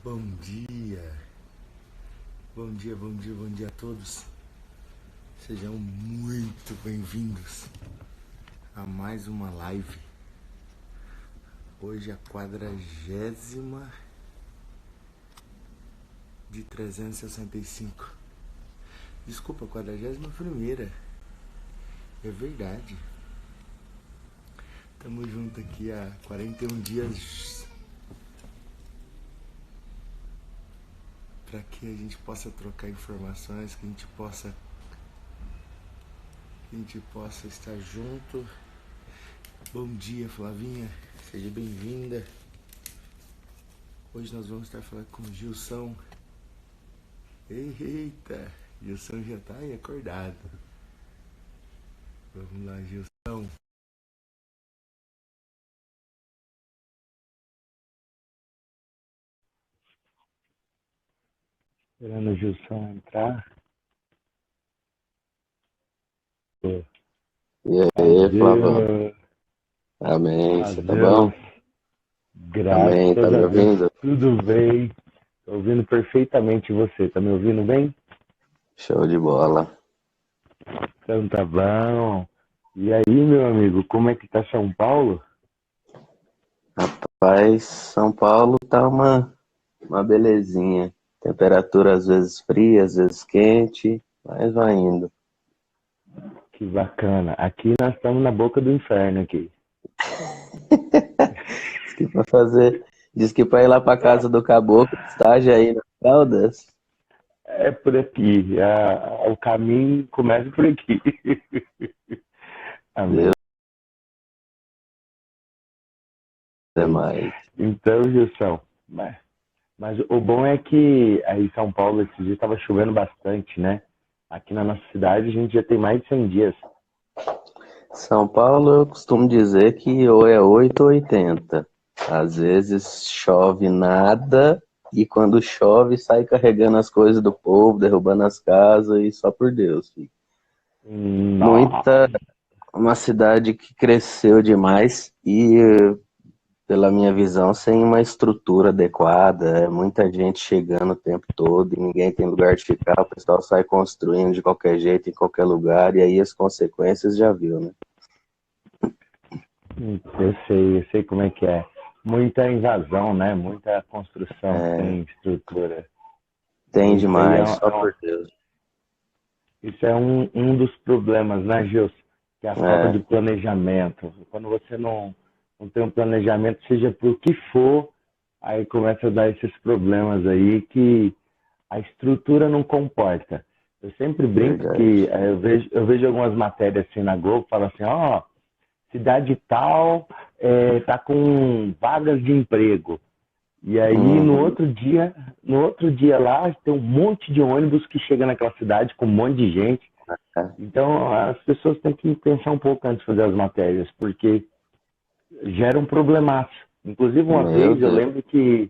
Bom dia, bom dia, bom dia, bom dia a todos. Sejam muito bem-vindos a mais uma live. Hoje é a 40ª de 365. Desculpa, 41ª. É verdade. Tamo junto aqui há 41 dias para que a gente possa trocar informações, que a gente possa estar junto. Bom dia, Flavinha, seja bem-vinda. Hoje nós vamos estar falando com o Gilson. Eita, Gilson já tá aí acordado. Vamos lá, Gilson. Esperando o Gilson entrar. Pô, E aí, Flavão? adeus, Amém, você tá adeus. bom? Amém, tá Graças me a Deus, ouvindo? tudo bem. Tô ouvindo perfeitamente você. Tá me ouvindo bem? Show de bola. Então tá bom. E aí, meu amigo, como é que tá São Paulo? Rapaz, São Paulo tá uma belezinha. Temperatura às vezes fria, às vezes quente, mas vai indo. Que bacana. Aqui nós estamos na boca do inferno aqui. Diz que pra fazer, diz que pra ir lá pra casa do caboclo, estágio aí nas Caldas. É por aqui. O caminho começa por aqui. Deus Amém. é mais. Então, Gilson, mas o bom é que aí em São Paulo esses dias estava chovendo bastante, né? Aqui na nossa cidade a gente já tem mais de 100 dias. São Paulo, eu costumo dizer que ou é 8 ou 80. Às vezes chove nada e quando chove sai carregando as coisas do povo, derrubando as casas e só por Deus, filho. Nossa. Muita, uma cidade que cresceu demais e, pela minha visão, sem uma estrutura adequada, muita gente chegando o tempo todo e ninguém tem lugar de ficar, o pessoal sai construindo de qualquer jeito, em qualquer lugar, e aí as consequências já viu, né? Eu sei como é que é. Muita invasão, né? Muita construção sem estrutura. Tem Isso aí demais, só por Deus. isso é um dos problemas, né, Gilson? Que é a falta de É, planejamento. Quando você não tem um planejamento, seja por que for, aí começa a dar esses problemas aí que a estrutura não comporta. Eu sempre brinco verdade. que eu vejo algumas matérias assim na Globo, falam assim, ó, cidade tal tá com vagas de emprego. E aí Uhum, no outro dia lá tem um monte de ônibus que chega naquela cidade com um monte de gente. é, Então as pessoas têm que pensar um pouco antes de fazer as matérias, porque gera um problemaço. Inclusive uma meu vez eu Deus. lembro que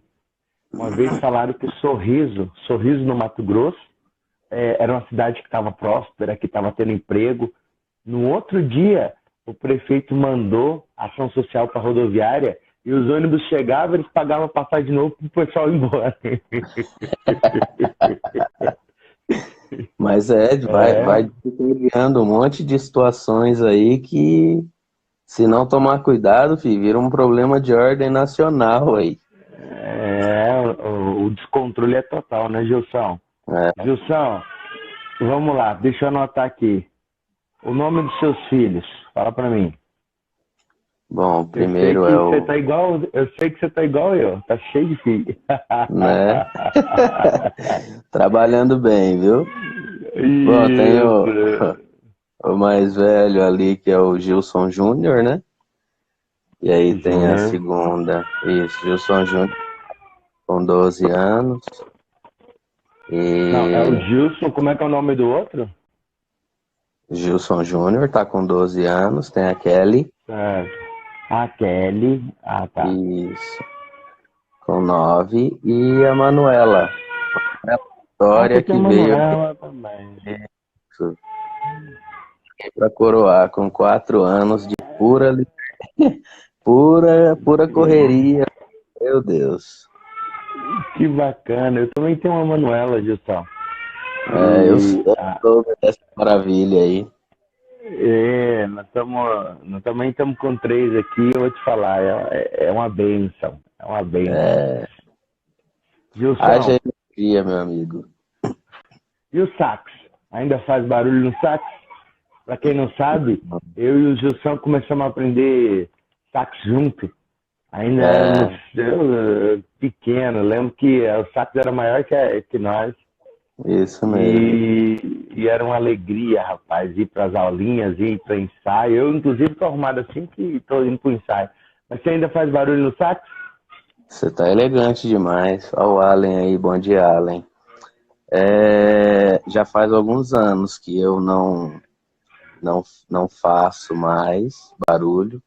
uma vez falaram que Sorriso no Mato Grosso, era uma cidade que estava próspera, que estava tendo emprego. No outro dia, o prefeito mandou ação social para a rodoviária e os ônibus chegavam, eles pagavam passar de novo para o pessoal ir embora. Mas vai É, criando um monte de situações aí que, se não tomar cuidado, filho, vira um problema de ordem nacional aí. o descontrole é total, né, Gilson? É. Gilson, vamos lá, deixa eu anotar aqui. O nome dos seus filhos, fala para mim. Bom, Eu sei primeiro é que você o, tá igual, eu sei que você tá igual eu, tá cheio de filho. né? Trabalhando bem, viu? Bom, tem Isso. o mais velho ali, que é o Gilson Júnior, né? E aí tem a Júnior. segunda, isso, Gilson Júnior, com 12 anos. Não, é o E Gilson, como é que é o nome do outro? Gilson Júnior tá com 12 anos, tem a Kelly, Certo. A Kelly. Ah, tá. isso, com 9 e a Manuela, a Ah, você Vitória tem a que veio aqui Manuela também. para coroar com 4 anos de pura correria, meu Deus. Que bacana. Eu também tenho uma Manuela, Gilson. Eu E soube dessa maravilha aí. nós também estamos com três aqui, eu vou te falar, é uma benção. É uma benção. É, haja Gilson, energia, meu amigo. e o sax? Ainda faz barulho no sax? Para quem não sabe, eu e o Gilson começamos a aprender sax junto. Ainda éramos É, pequenos. Lembro que o sax era maior que nós. isso mesmo. E era uma alegria, rapaz, ir para as aulinhas, ir para ensaio. Eu, inclusive, estou arrumado assim que estou indo para o ensaio. Mas você ainda faz barulho no sax? Você tá elegante demais. Olha o Allen aí, bom dia, Allen. Já faz alguns anos que eu não faço mais barulho.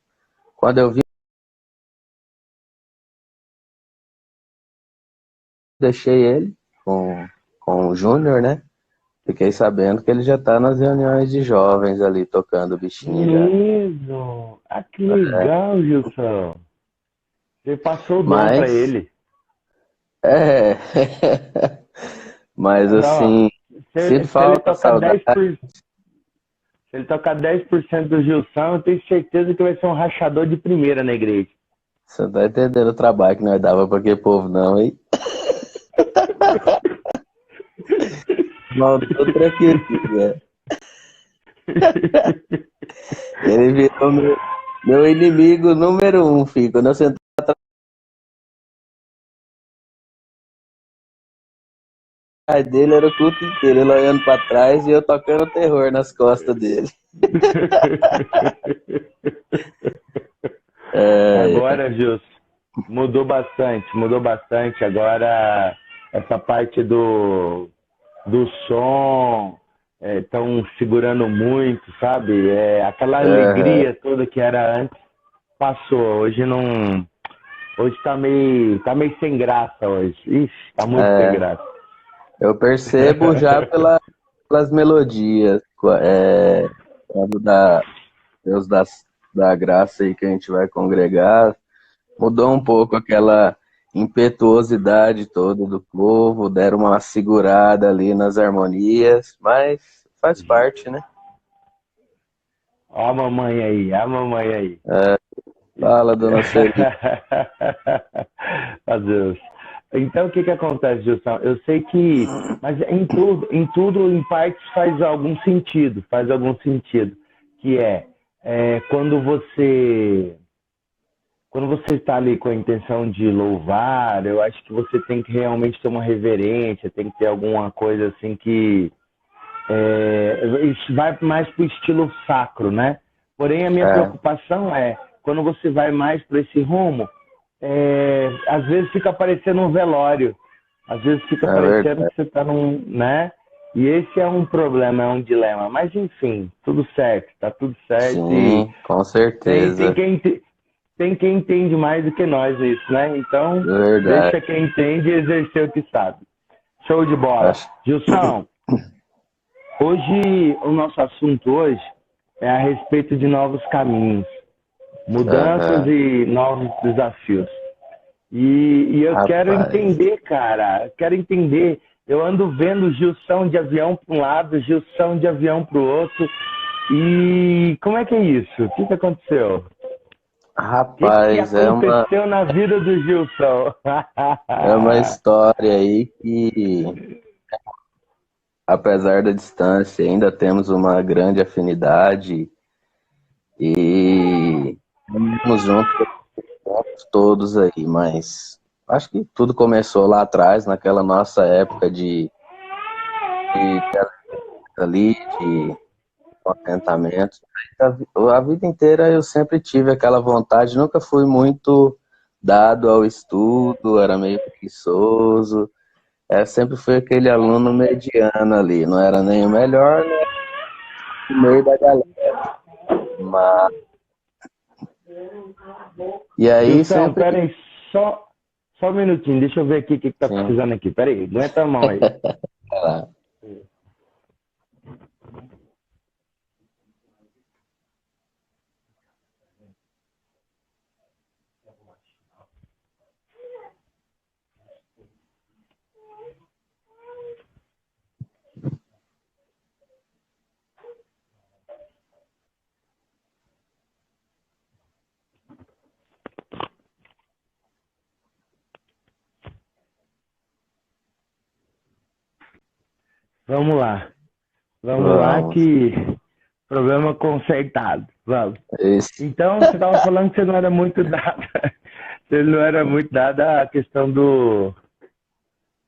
Quando eu vi, deixei ele com o Júnior, né? Fiquei sabendo que ele já tá nas reuniões de jovens ali, tocando o bichinho já. Mesmo? Ah, que legal, Gilson. Você passou o dom para Mas, ele. é. Mas Mas, ó, assim, sinto se ele falta, tocar saudade. 10%, se ele tocar 10% do Gilson, eu tenho certeza que vai ser um rachador de primeira na igreja. Você não tá entendendo o trabalho que nós dava pra aquele povo, não, hein? Mal outra aqui, filho. Ele virou meu inimigo número um, filho. Quando eu sentei atrás dele, era o culto inteiro. Ele olhando pra trás e eu tocando terror nas costas dele. É, Agora, Gilson, mudou bastante, mudou bastante. Agora, essa parte do som estão segurando muito, sabe? Aquela aham. alegria toda que era antes passou. Hoje não. Hoje tá meio sem graça hoje. Ixi, tá muito sem É, graça. eu percebo já pelas melodias. Quando Deus da graça aí que a gente vai congregar, mudou um pouco aquela impetuosidade toda do povo, deram uma segurada ali nas harmonias, mas faz parte, né? Ó a mamãe aí, a mamãe aí. Fala, dona Sueli. Meu Deus. Então, o que que acontece, Gilson? Eu sei que, mas em partes faz algum sentido, que quando você está ali com a intenção de louvar, eu acho que você tem que realmente ter uma reverência, tem que ter alguma coisa assim que isso vai mais para o estilo sacro, né? Porém, a minha É, preocupação quando você vai mais para esse rumo, às vezes fica parecendo um velório, às vezes fica é parecendo verdade. que você está num, né? E esse é um problema, é um dilema. Mas enfim, tudo certo, tá tudo certo e Sim, com tem, tem certeza. quem tem quem entende mais do que nós isso, né? Então, Verdade. deixa quem entende exercer o que sabe. Show de bola. Acho. Gilson, hoje, o nosso assunto hoje é a respeito de novos caminhos, mudanças Aham. e novos desafios. E eu quero Rapaz, entender, cara, quero entender. Eu ando vendo Gilson de avião para um lado, Gilson de avião para o outro. E como é que é isso? O que aconteceu? O que rapaz, aconteceu na vida do Gilson? é uma história aí que, apesar da distância, ainda temos uma grande afinidade e estamos juntos todos aí, mas acho que tudo começou lá atrás, naquela nossa época de ali, de contentamento. A vida inteira eu sempre tive aquela vontade, nunca fui muito dado ao estudo, era meio preguiçoso, sempre fui aquele aluno mediano ali, não era nem o melhor, nem o meio da galera. Mas, e aí Gilson, sempre, pera aí, só um minutinho, deixa eu ver aqui o que tá sim, precisando aqui. Pera aí, aguenta a mão aí. Vamos lá. Vamos lá Vamos. que problema consertado. Vamos. Esse, Então, você estava falando que você não era muito dada. Você não era muito dada à questão do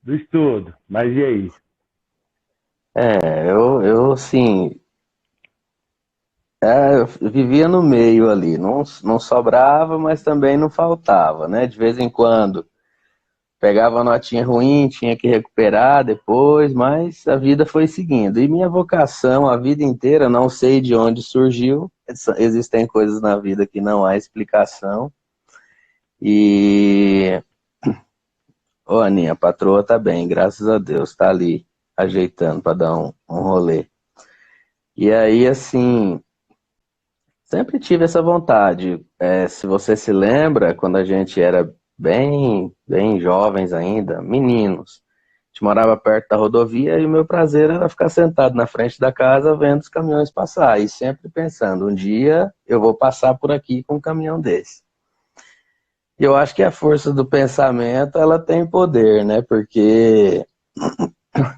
estudo. Mas e aí? eu assim, eu vivia no meio ali, não sobrava, mas também não faltava, né? De vez em quando pegava uma notinha ruim, tinha que recuperar depois, mas a vida foi seguindo. E minha vocação a vida inteira, não sei de onde surgiu, existem coisas na vida que não há explicação. E, ô Aninha, a patroa tá bem, graças a Deus, tá ali ajeitando para dar um rolê. E aí, assim, sempre tive essa vontade. Se você se lembra, quando a gente era bem jovens ainda, meninos, a gente morava perto da rodovia e o meu prazer era ficar sentado na frente da casa vendo os caminhões passar e sempre pensando, um dia eu vou passar por aqui com um caminhão desse. E eu acho que a força do pensamento, ela tem poder, né? Porque,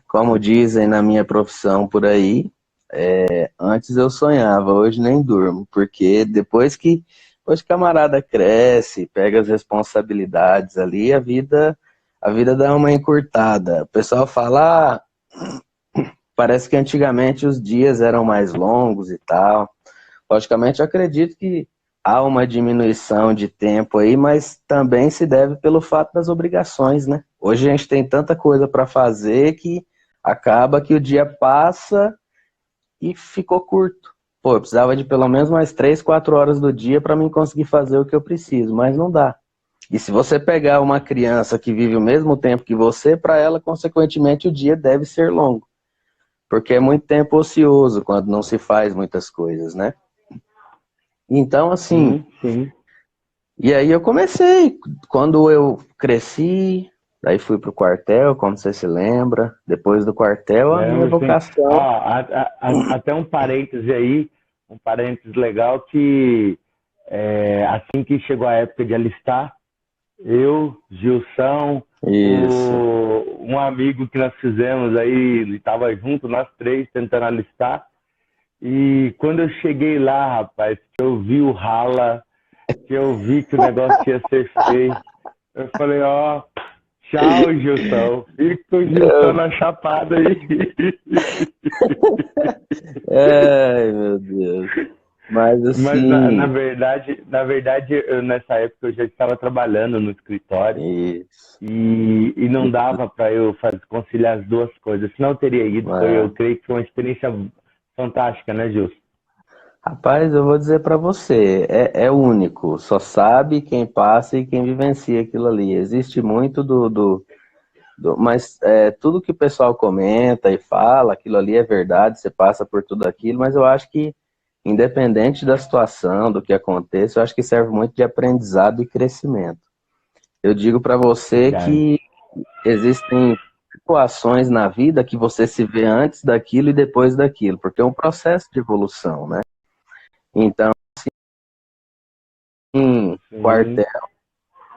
como dizem na minha profissão por aí, antes eu sonhava, hoje nem durmo, porque depois que o camarada cresce, pega as responsabilidades ali, a vida dá uma encurtada. O pessoal fala, parece que antigamente os dias eram mais longos e tal. Logicamente, eu acredito que há uma diminuição de tempo aí, mas também se deve pelo fato das obrigações, né? Hoje a gente tem tanta coisa para fazer que acaba que o dia passa e ficou curto. Pô, eu precisava de pelo menos mais 3, 4 horas do dia para mim conseguir fazer o que eu preciso, mas não dá. E se você pegar uma criança que vive o mesmo tempo que você, para ela, consequentemente, o dia deve ser longo, porque é muito tempo ocioso quando não se faz muitas coisas, né? Então, assim, Sim, sim. e aí eu comecei, quando eu cresci, daí fui pro quartel, como você se lembra, depois do quartel, a minha Lembro, sim. Ó, vocação. até um parêntese aí, um parêntese legal que assim que chegou a época de alistar, eu, Gilson, Isso, um amigo que nós fizemos aí, ele estava junto, nós três, tentando alistar. E quando eu cheguei lá, rapaz, que eu vi o rala, que eu vi que o negócio ia ser feio, eu falei, ó, tchau, Gilson. Fica com o Gilson na chapada aí. ai meu Deus, mas Mas na assim, verdade, nessa época eu já estava trabalhando no escritório isso, e não dava para eu conciliar as duas coisas. Senão eu teria ido. Eu é. creio que foi uma experiência fantástica, né, Gilson? Rapaz, eu vou dizer pra você, é único, só sabe quem passa e quem vivencia aquilo ali. Existe muito mas tudo que o pessoal comenta e fala, aquilo ali é verdade, você passa por tudo aquilo, mas eu acho que, independente da situação, do que aconteça, eu acho que serve muito de aprendizado e crescimento. Eu digo pra você Verdade. que existem situações na vida que você se vê antes daquilo e depois daquilo, porque é um processo de evolução, né? Então, Sim. quartel,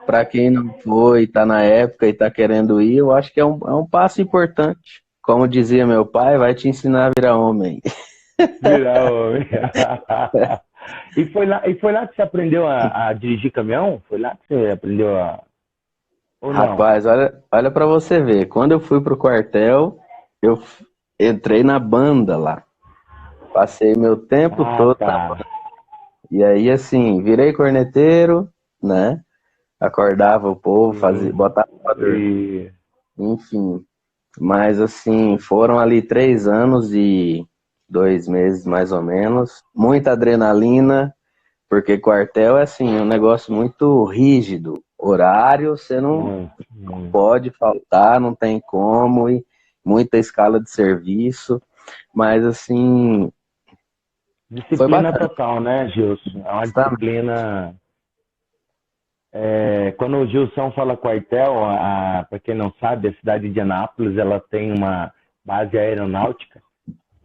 para quem não foi, está na época e está querendo ir, eu acho que é um passo importante. Como dizia meu pai, vai te ensinar a virar homem. Virar homem. E foi lá que você aprendeu a dirigir caminhão? Foi lá que você aprendeu a. Ou não? Rapaz, olha para você ver. Quando eu fui pro quartel, eu entrei na banda lá. Passei meu tempo Ah, todo. tá. E aí, assim, virei corneteiro, né? Acordava o povo, fazia, Sim. botava pra dormir, E... enfim. Mas assim, foram ali 3 anos e 2 meses mais ou menos. Muita adrenalina, porque quartel é assim, um negócio muito rígido. Horário, você não Muito, muito. pode faltar, não tem como, e muita escala de serviço. Mas assim, foi Disciplina bacana. total, né, Gilson? É uma Sabe? disciplina. Quando o Gilson fala quartel, para quem não sabe, a cidade de Anápolis ela tem uma base aeronáutica.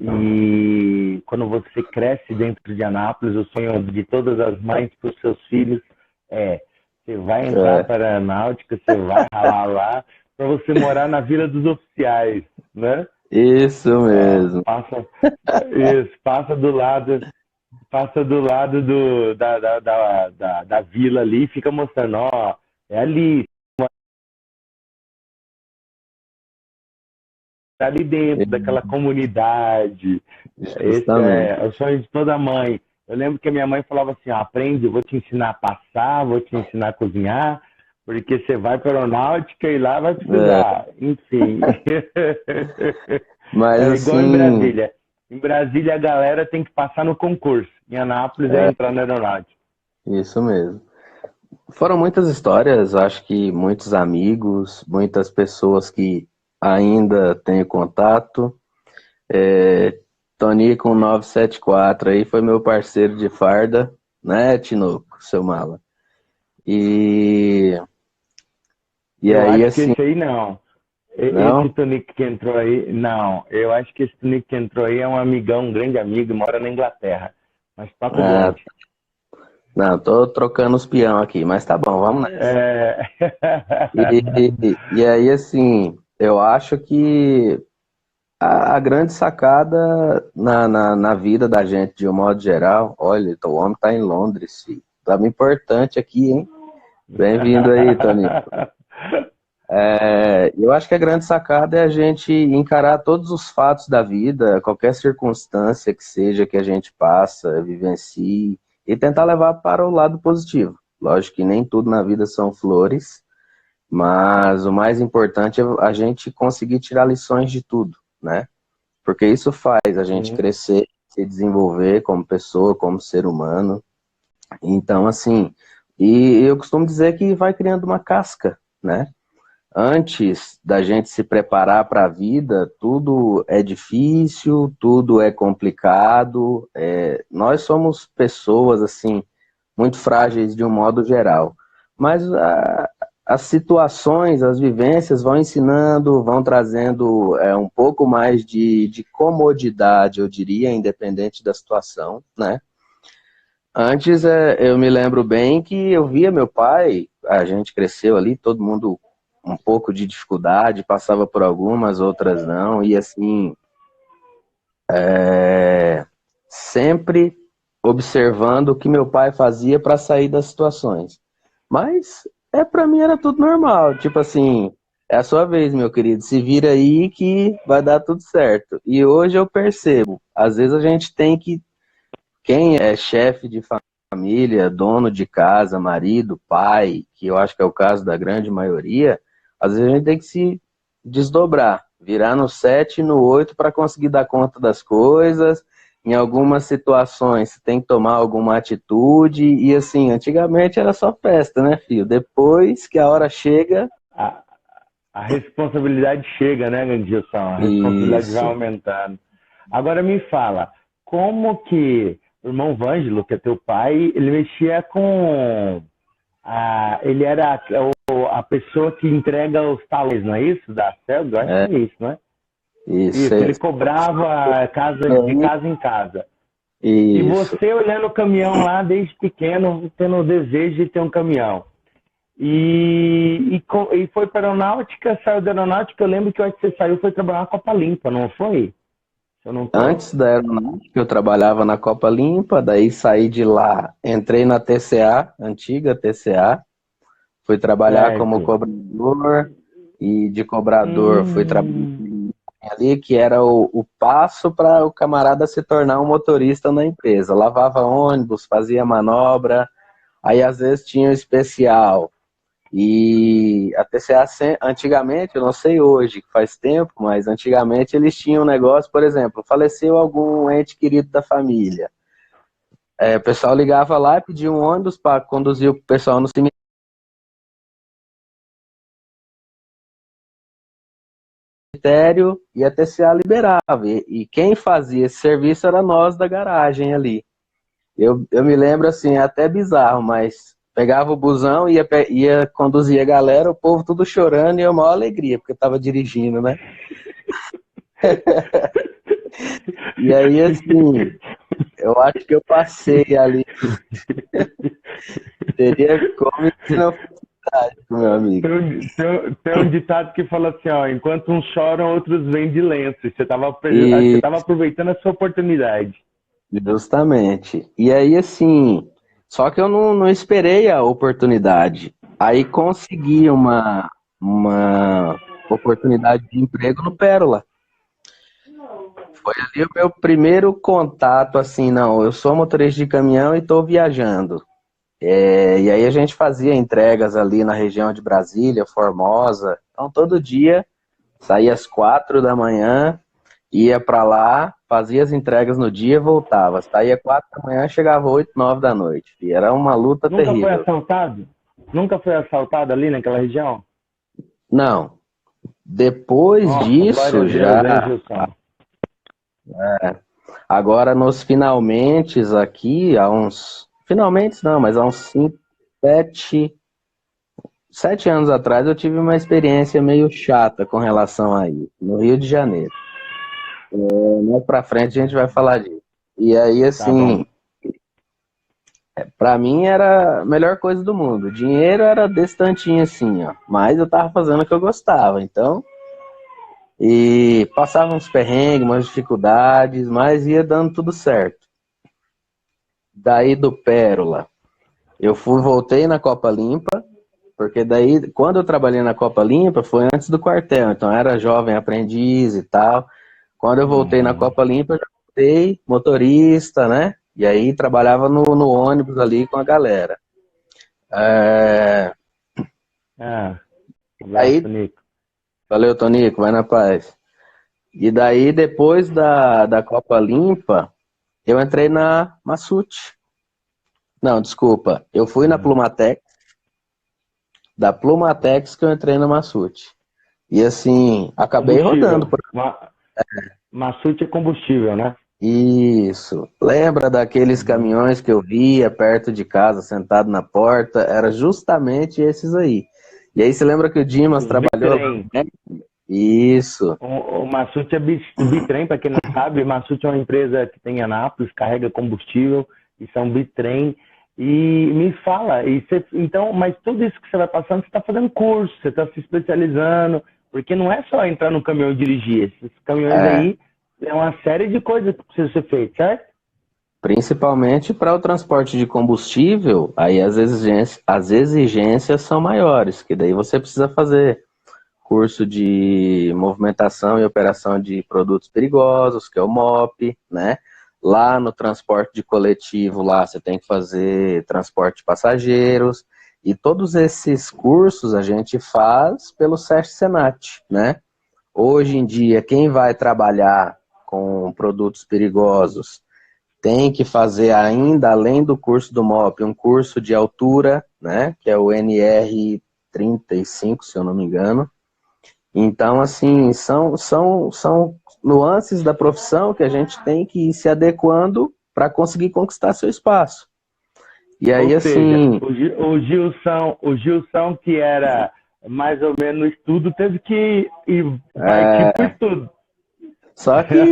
E quando você cresce dentro de Anápolis, o sonho de todas as mães para os seus filhos é: você vai entrar É, para a aeronáutica, você vai ralar lá, para você morar na Vila dos Oficiais, né? Isso Ó, mesmo. passa do lado da vila ali e fica mostrando, ó, é ali, tá ali dentro daquela comunidade. Esse Justamente. é o sonho de toda mãe. Eu lembro que a minha mãe falava assim, ó, aprende, eu vou te ensinar a passar, vou te ensinar a cozinhar, porque você vai para a aeronáutica e lá vai É, precisar. Enfim. mas É igual em assim, Brasília. Em Brasília a galera tem que passar no concurso. Em Anápolis é é entrar na aeronáutica. isso mesmo. Foram muitas histórias, acho que muitos amigos, muitas pessoas que ainda tenho contato. Tony com 974 aí foi meu parceiro de farda, né, Tinoco, seu mala? E, e Eu aí, acho que assim, esse aí não. Esse não? Tonico que entrou aí, não. Eu acho que esse Tonico que entrou aí é um amigão, um grande amigo, mora na Inglaterra. Mas toca o Ah, bonde. não, tô trocando os peão aqui, mas tá bom, vamos nessa. É... E aí, assim, eu acho que a grande sacada na vida da gente, de um modo geral, olha, o homem tá em Londres, filho. Tá importante aqui, hein? Bem-vindo aí, Tony. Eu acho que a grande sacada é a gente encarar todos os fatos da vida, qualquer circunstância que seja que a gente passa, vivencie, e tentar levar para o lado positivo. Lógico que nem tudo na vida são flores, mas o mais importante é a gente conseguir tirar lições de tudo, né? Porque isso faz a gente Sim. crescer, se desenvolver como pessoa, como ser humano. Então, assim, e eu costumo dizer que vai criando uma casca, né? Antes da gente se preparar para a vida, tudo é difícil, tudo é complicado. Nós somos pessoas assim muito frágeis de um modo geral, mas as situações, as vivências vão ensinando, vão trazendo um pouco mais de comodidade, eu diria, independente da situação, né? Antes, eu me lembro bem que eu via meu pai, a gente cresceu ali, todo mundo um pouco de dificuldade, passava por algumas, outras não, e assim, sempre observando o que meu pai fazia para sair das situações. Mas para mim era tudo normal, tipo assim, é a sua vez, meu querido, se vira aí que vai dar tudo certo. E hoje eu percebo, às vezes a gente tem que quem é chefe de família, dono de casa, marido, pai, que eu acho que é o caso da grande maioria, às vezes a gente tem que se desdobrar, virar no 7 e no 8 para conseguir dar conta das coisas. Em algumas situações você tem que tomar alguma atitude, e assim, antigamente era só festa, né, filho? Depois que a hora chega, a, a responsabilidade chega, né, Gandilson? A responsabilidade vai isso. aumentando. Agora me fala, como que o irmão Vângelo, que é teu pai, ele mexia com ele era a pessoa que entrega os talões, não é isso? Da Celg? Eu acho É, que é isso, não é? isso, Isso, ele cobrava de casa em casa. E isso. você olhando o caminhão lá desde pequeno, tendo o desejo de ter um caminhão. E foi para a aeronáutica, saiu da aeronáutica, eu lembro que eu acho que você saiu foi trabalhar na Copa Limpa, não foi? Se eu não tô. Antes da aeronáutica, eu trabalhava na Copa Limpa, daí saí de lá, entrei na TCA, antiga TCA, fui trabalhar como Certo. cobrador, e de cobrador fui trabalhar Hum, ali, que era o passo para o camarada se tornar um motorista na empresa. Lavava ônibus, fazia manobra, aí às vezes tinha um especial. E a TCA, antigamente, eu não sei hoje, que faz tempo, mas antigamente eles tinham um negócio, por exemplo, faleceu algum ente querido da família. O pessoal ligava lá e pedia um ônibus para conduzir o pessoal no cemitério, e a TCA liberava. E quem fazia esse serviço era nós da garagem ali. Eu me lembro assim, é até bizarro, mas pegava o busão, ia conduzir a galera, o povo tudo chorando e eu maior alegria, porque eu estava dirigindo, né? E aí, assim, eu acho que eu passei ali. Seria cômico se não fosse meu amigo. Tem um ditado que fala assim, ó, enquanto uns choram, outros vêm de lenço. Você E tava aproveitando a sua oportunidade. justamente. E aí, assim, só que eu não esperei a oportunidade. Aí consegui uma oportunidade de emprego no Pérola. Foi ali o meu primeiro contato, assim, não, eu sou motorista de caminhão e estou viajando. E aí a gente fazia entregas ali na região de Brasília, Formosa. Então todo dia saía às 4 da manhã, ia para lá, fazia as entregas no dia, voltava. Saía 4 da manhã, chegava 8, 9 da noite. E era uma luta Nunca foi terrível. assaltado? Nunca foi assaltado ali naquela região? Não, depois Nossa, glória a disso Deus, hein, já, Gilson? agora nos finalmente aqui, há uns, finalmente não, mas há uns 7 anos atrás eu tive uma experiência meio chata com relação a isso, no Rio de Janeiro. Mais pra frente a gente vai falar disso. E aí, Tá bom. assim, pra mim era a melhor coisa do mundo. O dinheiro era desse tantinho assim, ó. Mas eu tava fazendo o que eu gostava, então. E passava uns perrengues, umas dificuldades, mas ia dando tudo certo. Daí do Pérola, eu voltei na Copa Limpa, porque daí, quando eu trabalhei na Copa Limpa, foi antes do quartel, então eu era jovem aprendiz e tal. Quando eu voltei na Uhum. Copa Limpa, eu já voltei motorista, né? E aí trabalhava no ônibus ali com a galera. É, Ah, um abraço, Aí, Nico. valeu, Tonico, vai na paz. E daí, depois da Copa Limpa, eu entrei na Massut. Não, desculpa, eu fui na Uhum. Plumatex, da Plumatex que eu entrei na Massut. E assim, acabei rodando Combustível. por Maçute é combustível, né? isso. Lembra daqueles Uhum. caminhões que eu via perto de casa, sentado na porta? Era justamente esses aí. E aí você lembra que o Dimas Os trabalhou lá, bitrem. né? Isso. O Massute é bitrem, para quem não sabe. Massute é uma empresa que tem em Anápolis, carrega combustível, e são bitrem. E me fala, então, mas tudo isso que você vai passando, você está fazendo curso, você está se especializando, porque não é só entrar no caminhão e dirigir. Esses caminhões É, aí é uma série de coisas que precisa ser feito, certo? principalmente para o transporte de combustível, aí as exigências são maiores, que daí você precisa fazer curso de movimentação e operação de produtos perigosos, que é o MOP, né? Lá no transporte de coletivo, lá você tem que fazer transporte de passageiros, e todos esses cursos a gente faz pelo SESC Senat, né? Hoje em dia, quem vai trabalhar com produtos perigosos tem que fazer ainda, além do curso do MOP, um curso de altura, né? Que é o NR 35, se eu não me engano. Então, assim, são nuances da profissão que a gente tem que ir se adequando para conseguir conquistar seu espaço. E Ou aí, seja, assim, o Gilson, que era mais ou menos no estudo, teve que ir partir é, para o estudo. só que é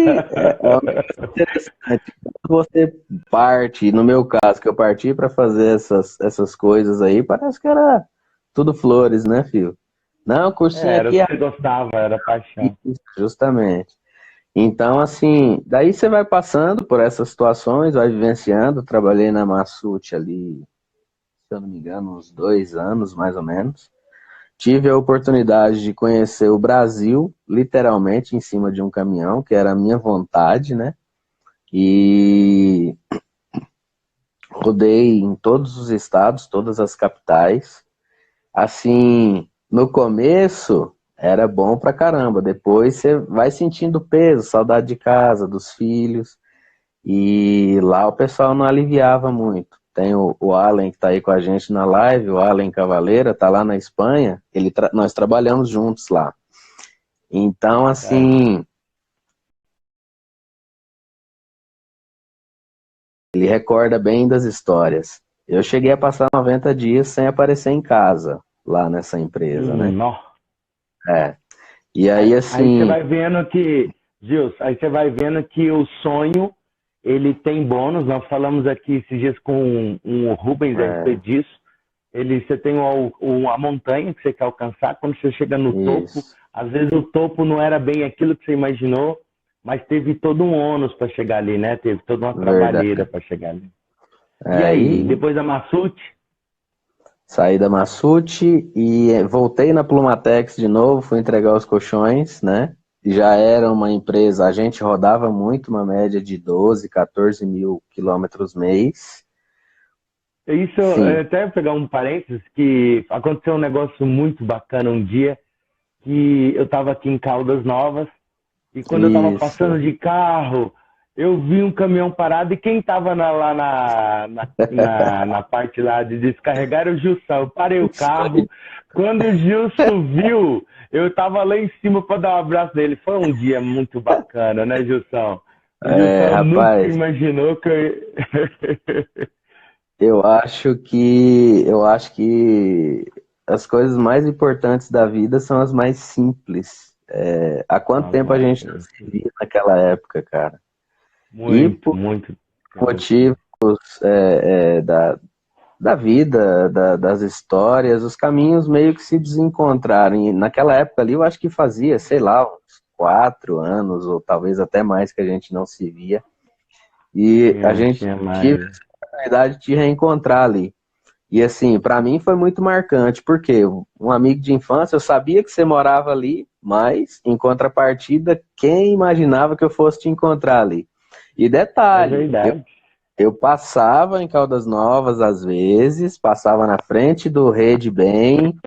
um negócio interessante. Quando você parte, no meu caso, que eu parti para fazer essas coisas aí, parece que era tudo flores, né, filho? Não, o cursinho Era o aqui que é você gostava, era paixão. isso, justamente. Então, assim, daí você vai passando por essas situações, vai vivenciando. Trabalhei na Massut ali, se eu não me engano, uns 2 anos, mais ou menos. Tive a oportunidade de conhecer o Brasil, literalmente, em cima de um caminhão, que era a minha vontade, né? E rodei em todos os estados, todas as capitais. Assim, no começo era bom pra caramba, depois você vai sentindo peso, saudade de casa, dos filhos. E lá o pessoal não aliviava muito. Tem o Allen que está aí com a gente na live, o Allen Cavaleira, está lá na Espanha. Nós trabalhamos juntos lá. Então, Certo. assim, ele recorda bem das histórias. Eu cheguei a passar 90 dias sem aparecer em casa, lá nessa empresa, né? Nó. É. E aí, Aí você assim, vai vendo que, Gilson, aí você vai vendo que o sonho, ele tem bônus. Nós falamos aqui esses dias com o Rubens a é, respeito disso. Você tem a montanha que você quer alcançar, quando você chega no topo, Isso. às vezes o topo não era bem aquilo que você imaginou, mas teve todo um ônus para chegar ali, né? Teve toda uma trabalheira Verdade. para chegar ali. E aí, Aí depois da Massute, saí da Massuti e voltei na Plumatex de novo, fui entregar os colchões, né? Já era uma empresa, a gente rodava muito, uma média de 12, 14 mil quilômetros mês. isso, Sim, até pegar um parênteses, que aconteceu um negócio muito bacana um dia, que eu estava aqui em Caldas Novas, e quando eu estava isso. passando de carro, eu vi um caminhão parado e quem estava lá na parte lá de descarregar era o Gilson. Eu parei o carro. Quando o Gilson viu, eu estava lá em cima para dar um abraço dele. Foi um dia muito bacana, né, Gilson? O É, Gilson nunca rapaz, imaginou que eu... eu acho que as coisas mais importantes da vida são as mais simples. Há quanto Nossa, tempo a mas gente não se via naquela época, cara? E muito, por muito tempo. motivos da vida, das histórias, os caminhos meio que se desencontraram. E naquela época ali, eu acho que fazia, sei lá, uns 4 anos, ou talvez até mais, que a gente não se via. E a gente Tinha tive mais. a oportunidade de reencontrar ali. E assim, para mim foi muito marcante, porque um amigo de infância, eu sabia que você morava ali, mas em contrapartida, quem imaginava que eu fosse te encontrar ali? E É detalhe, verdade. eu passava em Caldas Novas às vezes, passava na frente do Rede Bem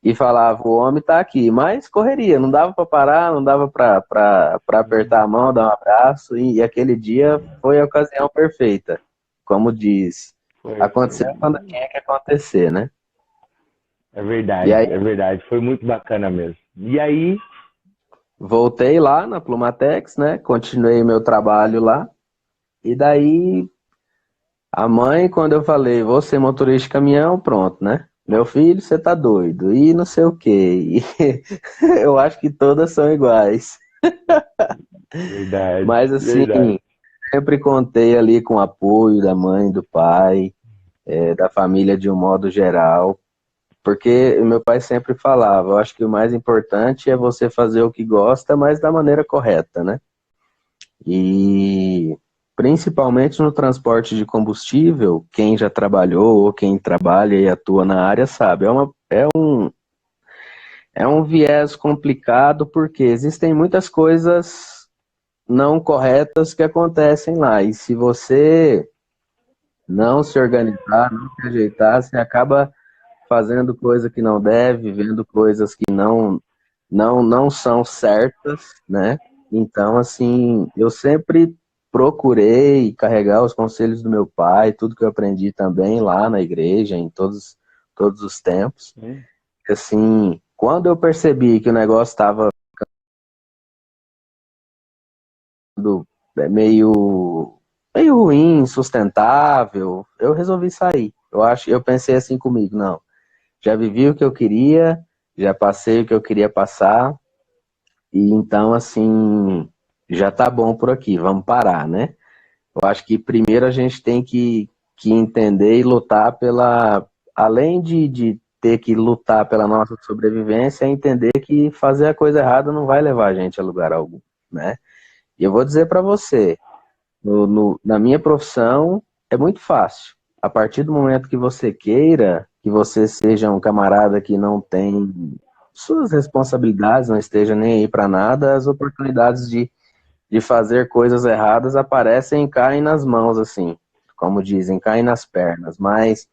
e falava, o homem tá aqui, mas correria, não dava para parar, não dava para apertar a mão, dar um abraço, e aquele dia foi a ocasião perfeita. Como diz, Foi, aconteceu foi. quando tinha que acontecer, né? E aí É verdade. Foi muito bacana mesmo. E aí, voltei lá na Plumatex, né? Continuei meu trabalho lá, e daí a mãe, quando eu falei, vou ser motorista de caminhão, pronto, né? Meu filho, você tá doido. E não sei o quê. E eu acho que todas são iguais. verdade, Mas assim, verdade. sempre contei ali com o apoio da mãe, do pai, da família de um modo geral. Porque meu pai sempre falava, eu acho que o mais importante é você fazer o que gosta, mas da maneira correta, né? E principalmente no transporte de combustível, quem já trabalhou ou quem trabalha e atua na área sabe, é um viés complicado porque existem muitas coisas não corretas que acontecem lá. E se você não se organizar, não se ajeitar, você acaba fazendo coisa que não deve, vendo coisas que não são certas, né? Então, assim, eu sempre procurei carregar os conselhos do meu pai, tudo que eu aprendi também lá na igreja, em todos os tempos. Sim. Assim, quando eu percebi que o negócio estava meio ruim, insustentável, eu resolvi sair. Eu pensei assim comigo, não, já vivi o que eu queria, já passei o que eu queria passar, e então, assim, já tá bom por aqui, vamos parar, né? Eu acho que primeiro a gente tem que entender e lutar além de ter que lutar pela nossa sobrevivência, é entender que fazer a coisa errada não vai levar a gente a lugar algum, né? E eu vou dizer para você, na minha profissão é muito fácil. A partir do momento que você queira, que você seja um camarada que não tem suas responsabilidades, não esteja nem aí para nada, as oportunidades de fazer coisas erradas aparecem e caem nas mãos, assim, como dizem, caem nas pernas. Mas,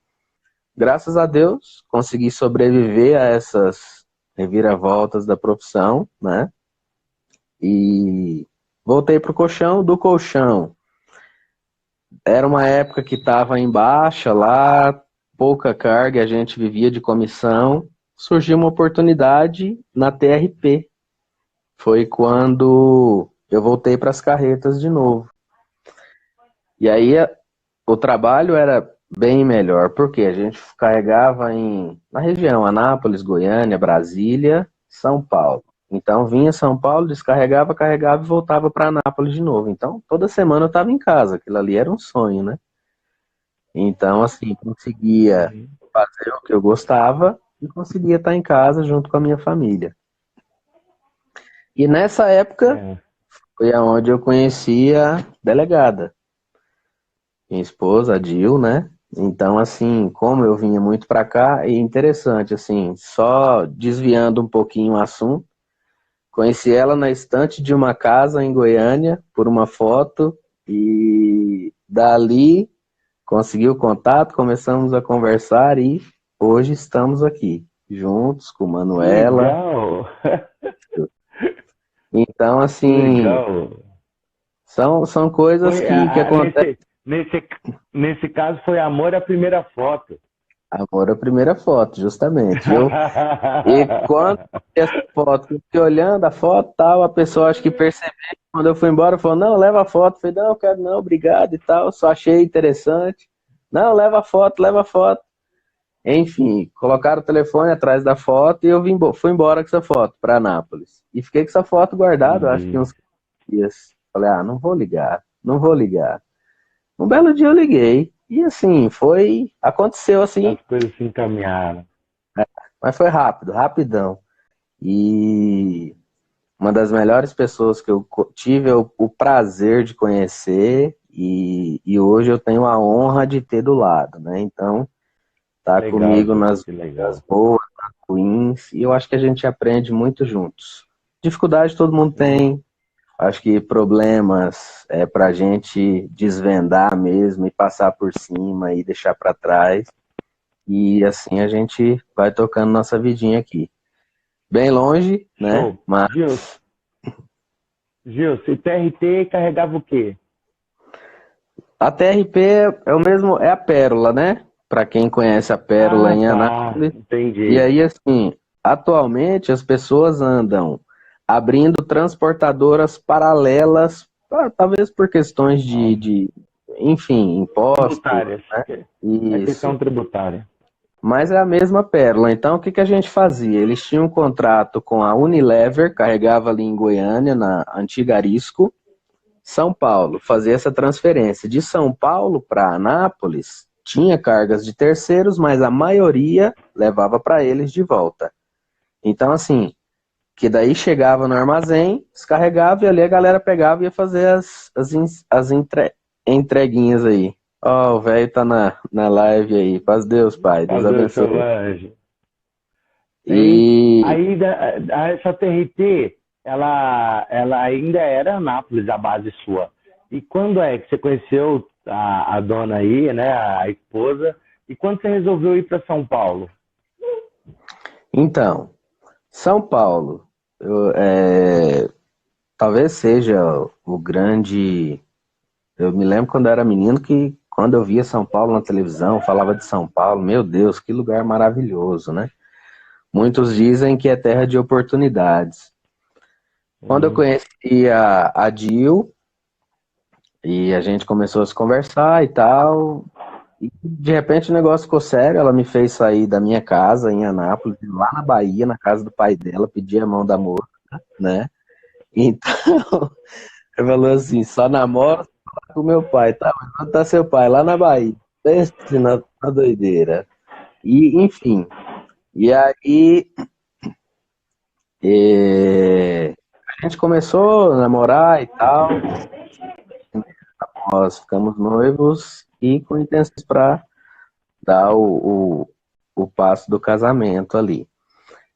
graças a Deus, consegui sobreviver a essas reviravoltas da profissão, né? E voltei pro colchão, do colchão. Era uma época que estava em baixa lá, pouca carga, a gente vivia de comissão. Surgiu uma oportunidade na TRP. Foi quando eu voltei para as carretas de novo. E aí o trabalho era bem melhor, porque a gente carregava na região Anápolis, Goiânia, Brasília, São Paulo. Então vinha São Paulo, descarregava, carregava e voltava para Anápolis de novo. Então toda semana eu estava em casa, aquilo ali era um sonho, né? Então assim, conseguia Uhum. fazer o que eu gostava e conseguia estar em casa junto com a minha família. E nessa época É, foi aonde eu conheci a delegada, minha esposa, a Dil, né? Então, assim, como eu vinha muito para cá, e interessante, assim, só desviando um pouquinho o assunto, conheci ela na estante de uma casa em Goiânia por uma foto e dali consegui o contato, começamos a conversar e hoje estamos aqui, juntos com que Manuela. legal! Então, Que assim, legal! são coisas Foi, que acontecem. nesse caso, foi amor à primeira foto. Amor à primeira foto, justamente. E quando eu vi essa foto, eu fiquei olhando a foto tal, a pessoa acho que percebeu, quando eu fui embora, falou, não, leva a foto. Eu falei, não, quero não, obrigado e tal, só achei interessante. Não, leva a foto, leva a foto. Enfim, colocaram o telefone atrás da foto e eu fui embora com essa foto para Anápolis. E fiquei com essa foto guardada, acho que Entendi. uns dias. Falei, ah, não vou ligar, não vou ligar. Um belo dia eu liguei. E assim, aconteceu assim, As coisas se encaminharam. mas foi rápido, rapidão. E uma das melhores pessoas que eu tive o prazer de conhecer e hoje eu tenho a honra de ter do lado, né? Então, tá Legal, comigo Gil, nas que legal. boas, nas ruins, e eu acho que a gente aprende muito juntos. Dificuldade todo mundo tem, acho que problemas é pra gente desvendar mesmo e passar por cima e deixar pra trás. E assim a gente vai tocando nossa vidinha aqui. Bem longe, né? Show. Mas Gil, se TRT carregava o quê? a TRP é o mesmo, é a Pérola, né? Para quem conhece a Pérola Ah, em tá. Anápolis. E Entendi. aí, assim, atualmente as pessoas andam abrindo transportadoras paralelas, talvez por questões Ah, enfim, impostos, tributárias. né? É Isso. questão tributária. Mas é a mesma Pérola. Então, o que que a gente fazia? Eles tinham um contrato com a Unilever, carregava ali em Goiânia, na antiga Arisco, São Paulo, fazia essa transferência. De São Paulo para Anápolis, tinha cargas de terceiros, mas a maioria levava para eles de volta. Então, assim, que daí chegava no armazém, descarregava e ali a galera pegava e ia fazer entreguinhas aí. Ó, o velho tá na live aí. Paz Deus, Pai. Deus Fazer o abençoe. selvagem. Hein? E Aí, essa TRT, ela ainda era Anápolis, a base sua. E quando é que você conheceu a dona aí, né, a esposa, e quando você resolveu ir para São Paulo? então, São Paulo, talvez seja o grande. Eu me lembro quando eu era menino que quando eu via São Paulo na televisão, falava de São Paulo, meu Deus, que lugar maravilhoso, né? Muitos dizem que é terra de oportunidades. Quando eu Hum, conheci a Dil e a gente começou a se conversar e tal, e de repente o negócio ficou sério, ela me fez sair da minha casa em Anápolis, lá na Bahia, na casa do pai dela, pedir a mão da moça, né? Então, ela falou assim, só namora com o meu pai, tá? Mas onde tá seu pai? Lá na Bahia. Pense na doideira. E, enfim, e aí a gente começou a namorar e tal, nós ficamos noivos e com intenções para dar o passo do casamento ali.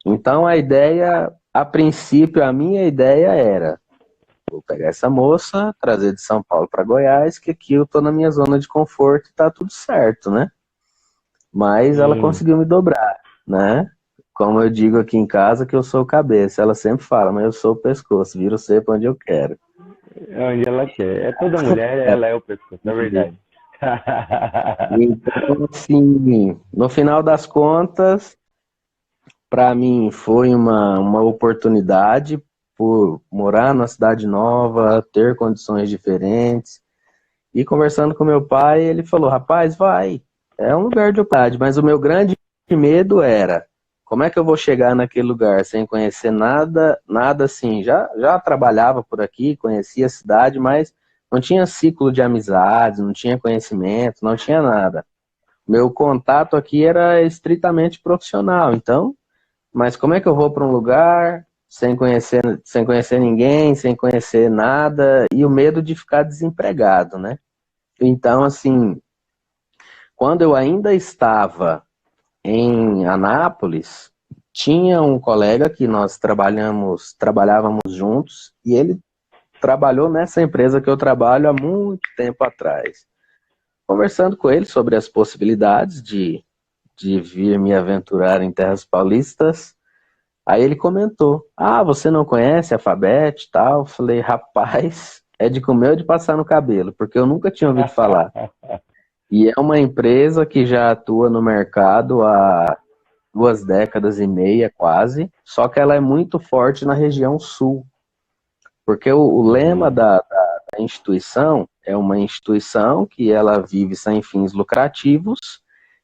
Então a ideia, a princípio, a minha ideia era, vou pegar essa moça, trazer de São Paulo para Goiás, que aqui eu tô na minha zona de conforto e tá tudo certo, né? Mas ela hum, conseguiu me dobrar, né? Como eu digo aqui em casa, que eu sou o cabeça. Ela sempre fala, mas eu sou o pescoço, viro você pra onde eu quero. é onde ela quer. É toda mulher, É, ela é o pescoço, é verdade. então, assim, no final das contas, para mim foi uma oportunidade por morar numa cidade nova, ter condições diferentes. E conversando com meu pai, ele falou: rapaz, vai, é um lugar de oportunidade, mas o meu grande medo era: como é que eu vou chegar naquele lugar sem conhecer nada, nada assim? Já trabalhava por aqui, conhecia a cidade, mas não tinha ciclo de amizades, não tinha conhecimento, não tinha nada. meu contato aqui era estritamente profissional, então, mas como é que eu vou para um lugar sem conhecer ninguém, sem conhecer nada, e o medo de ficar desempregado, né? Então, assim, quando eu ainda estava em Anápolis, tinha um colega que nós trabalhávamos juntos, e ele trabalhou nessa empresa que eu trabalho há muito tempo atrás. Conversando com ele sobre as possibilidades de vir me aventurar em terras paulistas, aí ele comentou, você não conhece a Fabete e tal? Eu falei, rapaz, é de comer ou de passar no cabelo, porque eu nunca tinha ouvido falar. E é uma empresa que já atua no mercado há 2 décadas e meia quase, só que ela é muito forte na região sul, porque o lema da instituição é uma instituição que ela vive sem fins lucrativos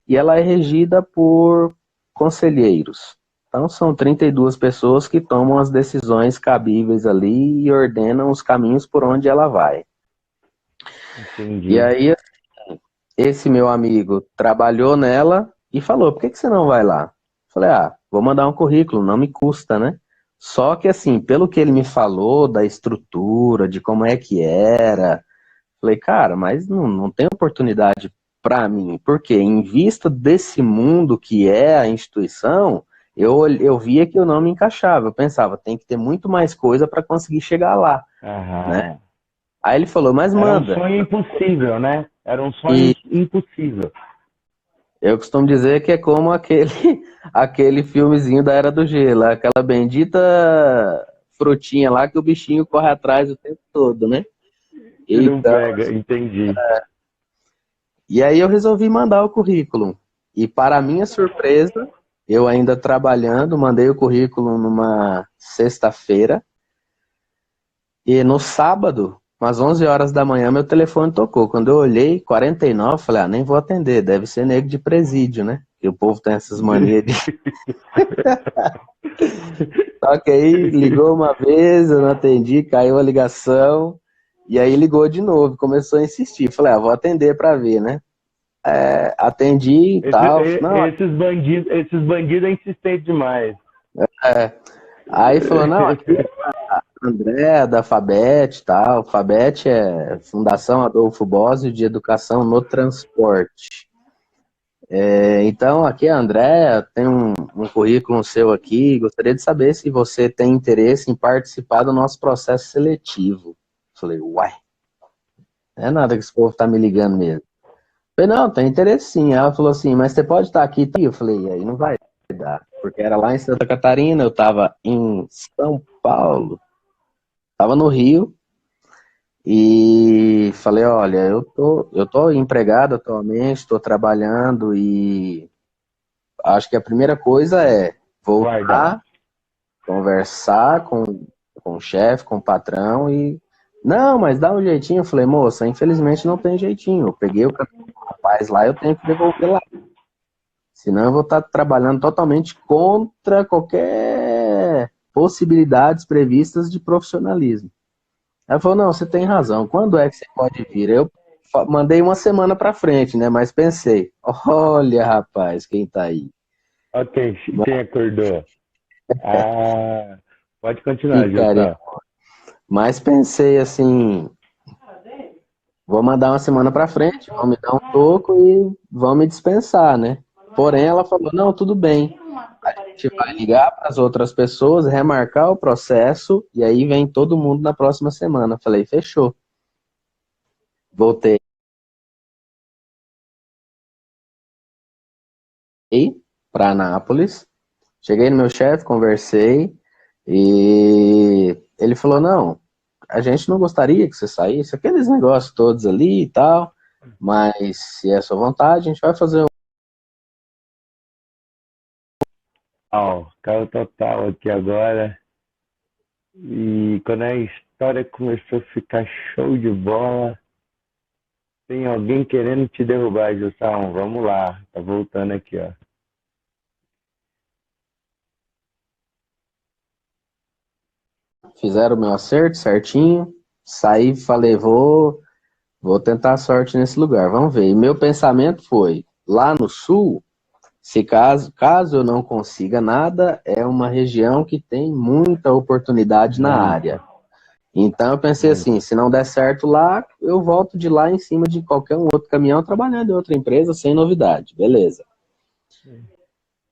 e ela é regida por conselheiros. Então são 32 pessoas que tomam as decisões cabíveis ali e ordenam os caminhos por onde ela vai. Entendi. E aí esse meu amigo trabalhou nela e falou, por que você não vai lá? Falei, vou mandar um currículo, não me custa, né? Só que assim, pelo que ele me falou da estrutura, de como é que era, falei, cara, mas não tem oportunidade para mim, porque em vista desse mundo que é a instituição, eu via que eu não me encaixava, eu pensava, tem que ter muito mais coisa para conseguir chegar lá, né? Aí ele falou, mas Era um manda. sonho impossível, né? Era um sonho impossível. Eu costumo dizer que é como aquele filmezinho da Era do Gelo, aquela bendita frutinha lá que o bichinho corre atrás o tempo todo, né? E não Então, pega, entendi. e aí eu resolvi mandar o currículo. E para minha surpresa, eu ainda trabalhando, mandei o currículo numa sexta-feira. E no sábado, às 11 horas da manhã, meu telefone tocou. Quando eu olhei, 49, falei, nem vou atender, deve ser nego de presídio, né? Que o povo tem essas manias de... Só que aí ligou uma vez, eu não atendi, caiu a ligação, e aí ligou de novo, começou a insistir. Falei, vou atender para ver, né? Atendi e tal. Não, Esses bandidos é insistente demais. aí falou, não, aqui é a André, da Fabete e tal. Fabete é Fundação Adolfo Bósio de Educação no Transporte. Então, aqui é a André, tem um currículo seu aqui, gostaria de saber se você tem interesse em participar do nosso processo seletivo. Falei, uai, não é nada que esse povo tá me ligando mesmo. Falei, não, tem interesse sim. Ela falou assim, mas você pode estar aqui? Eu falei, aí não vai dar, porque era lá em Santa Catarina, eu estava em São Paulo, estava no Rio, e falei, olha, eu tô empregado atualmente, estou trabalhando e acho que a primeira coisa é voltar, conversar com o chefe, com o patrão e... Não, mas dá um jeitinho. Eu falei, moça, infelizmente não tem jeitinho. Eu peguei o rapaz lá, eu tenho que devolver lá. Senão eu vou estar trabalhando totalmente contra qualquer possibilidades previstas de profissionalismo. Ela falou, não, você tem razão. Quando é que você pode vir? Eu mandei uma semana para frente, né? Mas pensei, olha, rapaz, quem tá aí? Ok, quem acordou? Pode continuar, Ficaria. Gilson. Mas pensei assim, vou mandar uma semana para frente, vão me dar um toco e vão me dispensar, né? Porém, ela falou, não, tudo bem. A gente vai ligar para as outras pessoas, remarcar o processo e aí vem todo mundo na próxima semana. Falei, fechou. Voltei para Anápolis, cheguei no meu chefe, conversei e ele falou, não, a gente não gostaria que você saísse, aqueles negócios todos ali e tal, mas se é sua vontade, a gente vai fazer Caiu total aqui agora. E quando a história começou a ficar show de bola, tem alguém querendo te derrubar, Gilson. Vamos lá, tá voltando aqui, ó. fizeram o meu acerto certinho, saí, falei, vou tentar a sorte nesse lugar, vamos ver. E meu pensamento foi, lá no sul, se caso eu não consiga nada, é uma região que tem muita oportunidade na área. Muita, Então eu pensei assim, muita. se não der certo lá, eu volto de lá em cima de qualquer um outro caminhão trabalhando em outra empresa sem novidade, beleza.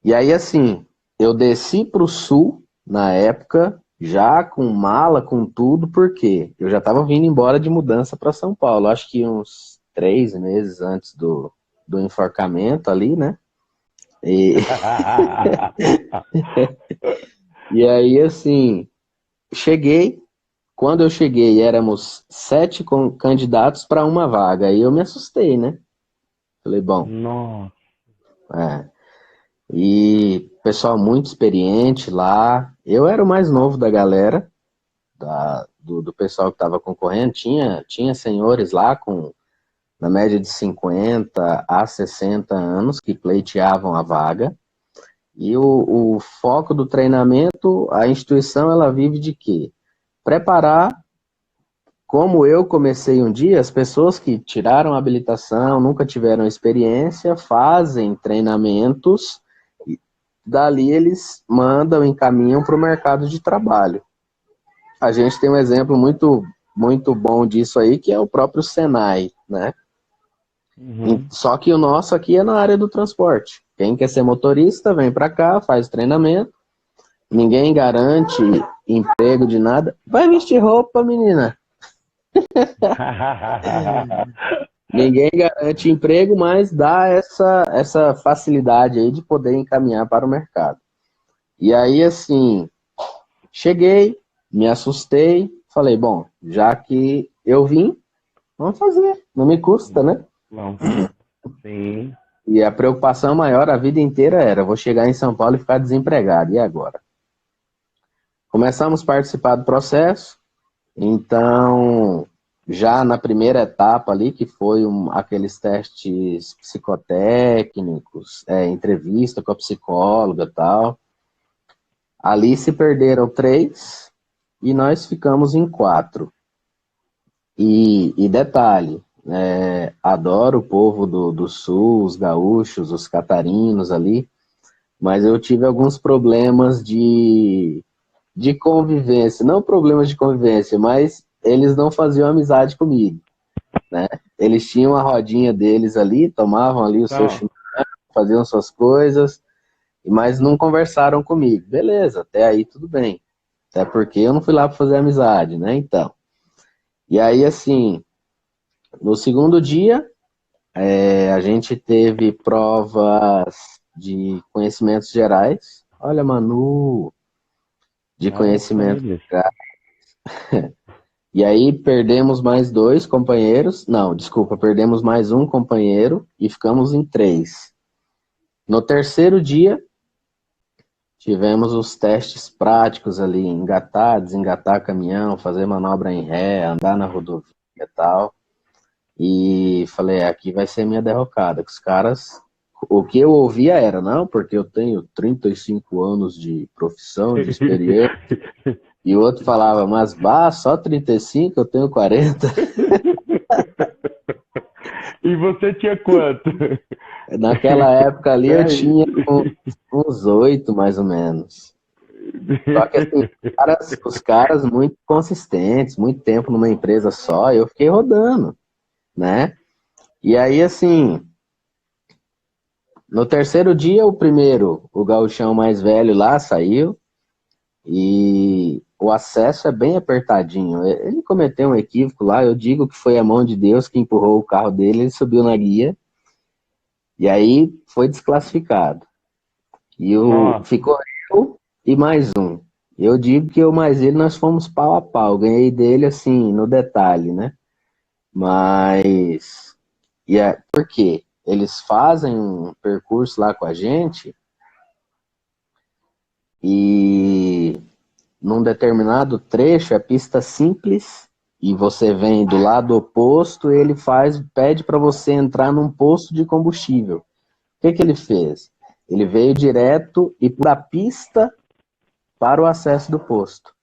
E aí assim, eu desci para o sul na época, já com mala, com tudo, porque eu já estava vindo embora de mudança para São Paulo, acho que uns 3 meses antes do enforcamento ali, né? E, e aí assim, cheguei. Quando eu cheguei, éramos 7 candidatos para uma vaga. Aí eu me assustei, né? Falei, bom, Nossa. é. E pessoal muito experiente lá. Eu era o mais novo da galera, do pessoal que estava concorrendo. Tinha senhores lá com na média de 50 a 60 anos que pleiteavam a vaga. E o foco do treinamento, a instituição, ela vive de quê? Preparar. Como eu comecei um dia, as pessoas que tiraram a habilitação, nunca tiveram experiência, fazem treinamentos, e dali eles mandam, encaminham para o mercado de trabalho. A gente tem um exemplo muito, muito bom disso aí, que é o próprio Senai, né? Uhum. Só que o nosso aqui é na área do transporte. Quem quer ser motorista, vem para cá, faz o treinamento, ninguém garante emprego de nada. Vai vestir roupa, menina. Ninguém garante emprego, mas dá essa facilidade aí de poder encaminhar para o mercado. E aí, assim, cheguei, me assustei, falei, bom, já que eu vim, vamos fazer, não me custa, né? Não. Sim. E a preocupação maior a vida inteira era, vou chegar em São Paulo e ficar desempregado, e agora? Começamos a participar do processo, então já na primeira etapa ali, que foi aqueles testes psicotécnicos, entrevista com a psicóloga e tal, ali se perderam 3 e nós ficamos em 4. E detalhe, adoro o povo do sul, os gaúchos, os catarinos ali, mas eu tive alguns problemas de convivência, não problemas de convivência, mas eles não faziam amizade comigo, né? Eles tinham a rodinha deles ali, tomavam ali o seu Não. chimarrão, faziam suas coisas, mas não conversaram comigo. Beleza, até aí tudo bem. Até porque eu não fui lá para fazer amizade, né? Então. E aí, assim, no segundo dia, a gente teve provas de conhecimentos gerais. Olha, Manu, de Nossa, conhecimentos eles. gerais. E aí perdemos mais 2 companheiros. Não, desculpa, perdemos mais um companheiro e ficamos em 3. No terceiro dia, tivemos os testes práticos ali, engatar, desengatar caminhão, fazer manobra em ré, andar na rodovia e tal. E falei, aqui vai ser minha derrocada. Que os caras, o que eu ouvia era, não, porque eu tenho 35 anos de profissão, de experiência. E o outro falava, mas só 35, eu tenho 40. E você tinha quanto? Naquela época ali eu Peraí. tinha uns 8, mais ou menos. Só que assim, os caras muito consistentes, muito tempo numa empresa só, eu fiquei rodando, né? E aí, assim, no terceiro dia, o gauchão mais velho lá saiu e o acesso é bem apertadinho. Ele cometeu um equívoco lá, eu digo que foi a mão de Deus que empurrou o carro dele, ele subiu na guia e aí foi desclassificado. Nossa. Ficou eu e mais um. Eu digo que eu mais ele, nós fomos pau a pau. Ganhei dele, assim, no detalhe, né? Mas... por quê? Eles fazem um percurso lá com a gente e num determinado trecho é pista simples e você vem do lado oposto, ele pede para você entrar num posto de combustível. O que ele fez? Ele veio direto e por a pista para o acesso do posto.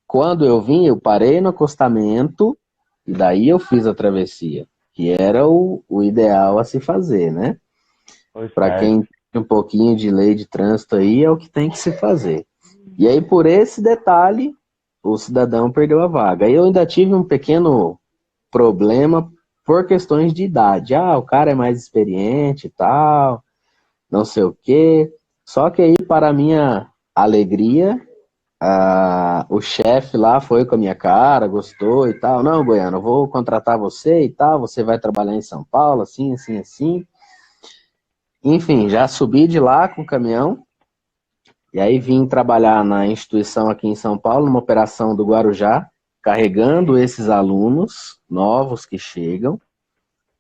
Quando eu vim, eu parei no acostamento e daí eu fiz a travessia, que era o ideal a se fazer, né? Pois Para quem certo. entende um pouquinho de lei de trânsito aí, é o que tem que se fazer. E aí, por esse detalhe, o cidadão perdeu a vaga. Aí eu ainda tive um pequeno problema por questões de idade. Ah, o cara é mais experiente e tal, não sei o quê. Só que aí, para minha alegria, o chefe lá foi com a minha cara, gostou e tal. Não, Goiano, eu vou contratar você e tal, você vai trabalhar em São Paulo, assim, assim, assim. Enfim, já subi de lá com o caminhão e aí vim trabalhar na instituição aqui em São Paulo, numa operação do Guarujá, carregando esses alunos novos que chegam.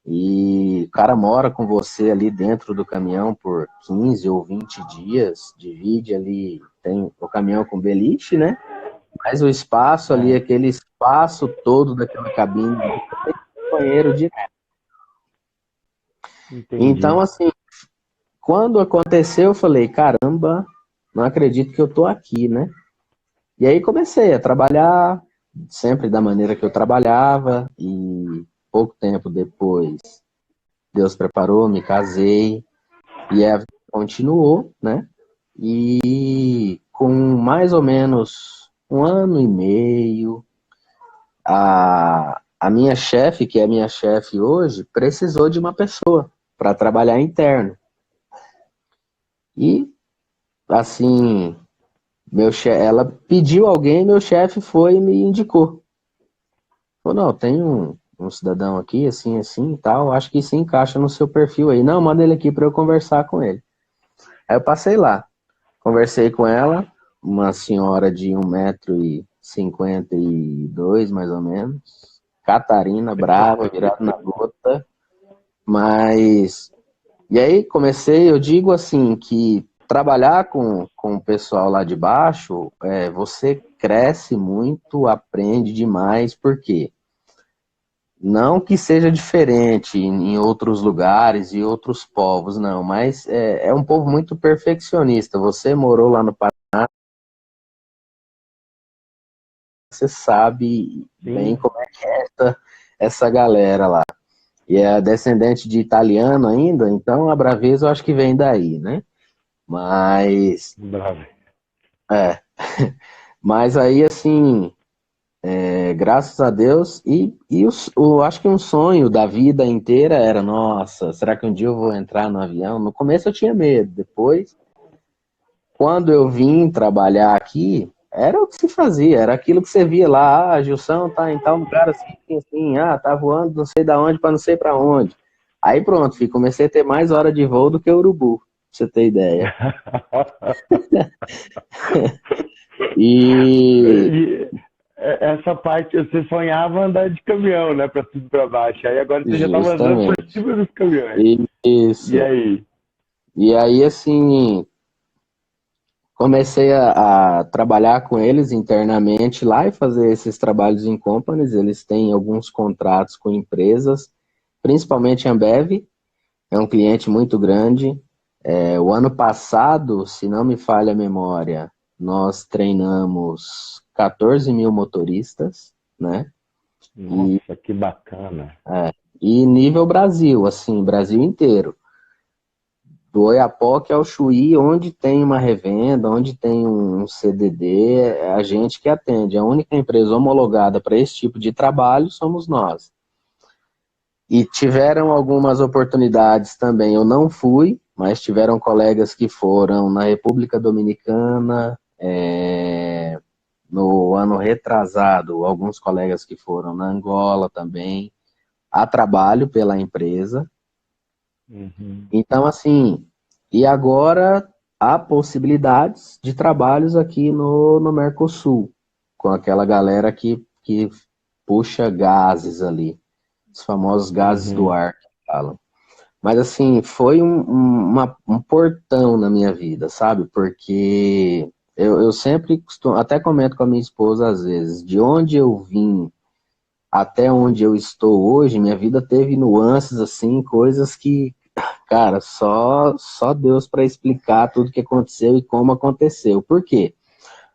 E o cara mora com você ali dentro do caminhão por 15 ou 20 dias, divide ali, tem o caminhão com beliche, né? Mas o espaço ali, É, aquele espaço todo daquela cabine, ali, tem banheiro de. Então, entendi. assim, quando aconteceu, eu falei, caramba, não acredito que eu tô aqui, né? E aí comecei a trabalhar, sempre da maneira que eu trabalhava, e pouco tempo depois, Deus preparou, me casei, e a vida continuou, né? E com mais ou menos um ano e meio, a minha chefe, que é minha chefe hoje, precisou de uma pessoa para trabalhar interno. E, assim, ela pediu alguém, meu chefe foi e me indicou. Falou, não, tem um cidadão aqui, assim, assim e tal, acho que se encaixa no seu perfil aí. Não, manda ele aqui para eu conversar com ele. Aí eu passei lá, conversei com ela, uma senhora de 1,52 m, mais ou menos, Catarina, brava, virada na gota, mas... E aí comecei, eu digo assim, que trabalhar com o pessoal lá de baixo, você cresce muito, aprende demais, por quê? Não que seja diferente em outros lugares e outros povos, não, mas é um povo muito perfeccionista. Você morou lá no Paraná, você sabe bem Sim. como é que é essa galera lá. E é descendente de italiano ainda, então a braveza eu acho que vem daí, né? Mas, Bravo. é, mas aí assim, graças a Deus, acho que um sonho da vida inteira era, nossa, será que um dia eu vou entrar no avião? No começo eu tinha medo, depois, quando eu vim trabalhar aqui, era o que se fazia, era aquilo que você via lá, a Gilson tá em tal lugar assim, assim, assim, tá voando não sei da onde para não sei para onde. Aí pronto, comecei a ter mais hora de voo do que urubu, pra você ter ideia. E E essa parte, você sonhava andar de caminhão, né? Pra cima e pra baixo. Aí agora você já tava andando por justamente, cima dos caminhões. E isso. aí? E aí, assim, comecei a trabalhar com eles internamente lá e fazer esses trabalhos em companies. Eles têm alguns contratos com empresas, principalmente a Ambev, é um cliente muito grande. O ano passado, se não me falha a memória, nós treinamos 14 mil motoristas, né? E, Nossa, que bacana. e nível Brasil, assim, Brasil inteiro. Do Oiapoque ao Chuí, onde tem uma revenda, onde tem um CDD, é a gente que atende. A única empresa homologada para esse tipo de trabalho somos nós. E tiveram algumas oportunidades também, eu não fui, mas tiveram colegas que foram na República Dominicana, no ano retrasado, alguns colegas que foram na Angola também, a trabalho pela empresa. Uhum. Então, assim, e agora há possibilidades de trabalhos aqui no Mercosul, com aquela galera que puxa gases ali, os famosos gases do Uhum. ar que falam. Mas, assim, foi um portão na minha vida, sabe? Porque eu sempre costumo, até comento com a minha esposa às vezes, de onde eu vim até onde eu estou hoje, minha vida teve nuances, assim, coisas que, cara, só Deus para explicar tudo que aconteceu e como aconteceu. Por quê?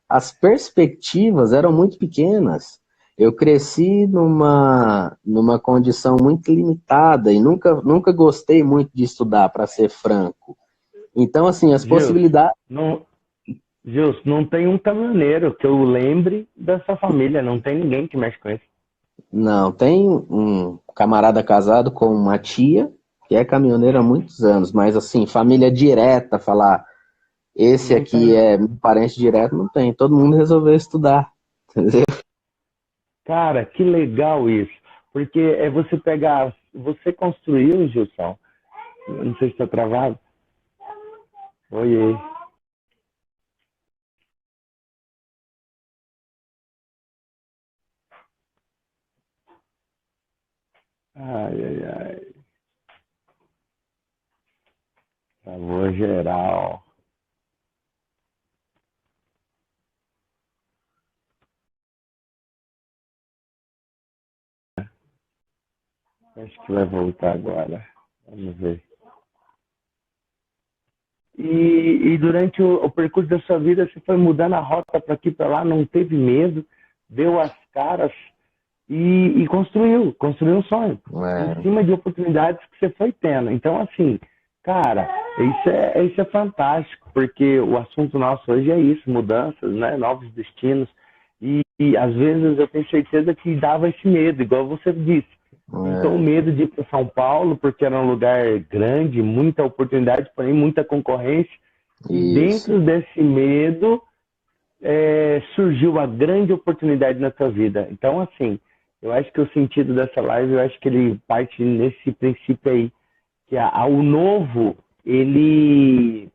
As perspectivas eram muito pequenas. Eu cresci numa condição muito limitada e nunca gostei muito de estudar, para ser franco. Então, assim, as Gilson, possibilidades. não, Gilson, não tem um caminhoneiro que eu lembre da sua família, não tem ninguém que mexe com isso. Não, tem um camarada casado com uma tia, que é caminhoneiro há muitos anos, mas, assim, família direta, falar, esse Não tem, aqui não. é meu parente direto, não tem. Todo mundo resolveu estudar. Entendeu? Cara, que legal isso. Porque é você pegar. Você construiu, Gilson. Não sei se está travado. Oi. Ai, ai, ai. Travou geral. Acho que vai voltar agora. Vamos ver. E durante o percurso da sua vida, você foi mudando a rota para aqui, para lá, não teve medo, deu as caras e construiu um sonho em É, cima de oportunidades que você foi tendo. Então, assim, cara, isso é fantástico, porque o assunto nosso hoje é isso, mudanças, né? Novos destinos. E às vezes eu tenho certeza que dava esse medo, igual você disse. Pintou o é, medo de ir para São Paulo, porque era um lugar grande, muita oportunidade, porém muita concorrência. E isso. dentro desse medo, surgiu a grande oportunidade na sua vida. Então, assim, eu acho que o sentido dessa live, eu acho que ele parte nesse princípio aí, que o novo, ele